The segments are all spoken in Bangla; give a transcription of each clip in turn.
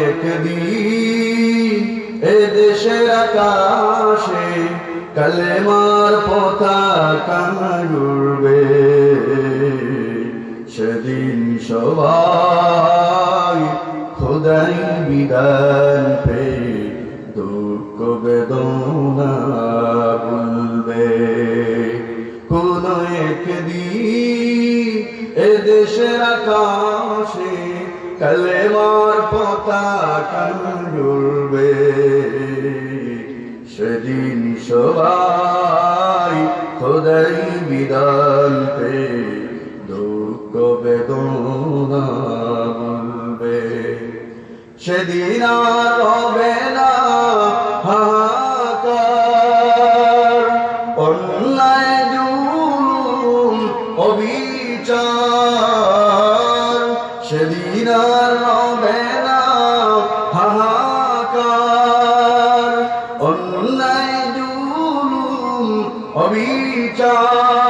একদিন এ দেশের আকাশে কালেমার পতাকা উড়বে, সেদিন সবাই খোদাই বিধান পেয়ে দুঃখ বেদনা ভুলবে। কোন একদিন এ দেশের আকাশে কালেমার পতাকা উড়বে, সেদিন সবাই খোদাই বিধান পেয়ে দুঃখ বেদনা ভুলবে। সেদিন আর হবে না হাহাকার, অন্যায় জুলুম অবিচার, সেদিন আর হবে না হাহাকার, অন্যায় জুলুম অবিচার।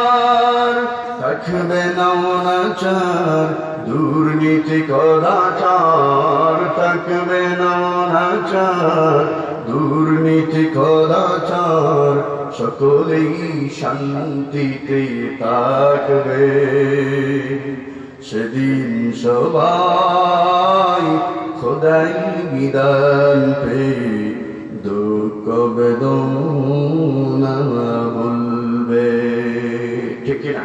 থাকবে না অনাচার, দুর্নীতি কদাচার, থাকবে না অনাচার, দুর্নীতি কদাচার, সকলেই শান্তিতে থাকবে। সেদিন সবাই খোদাই বিধান পেয়ে দুঃখ বেদনা ভুলবে। ঠিক কিনা?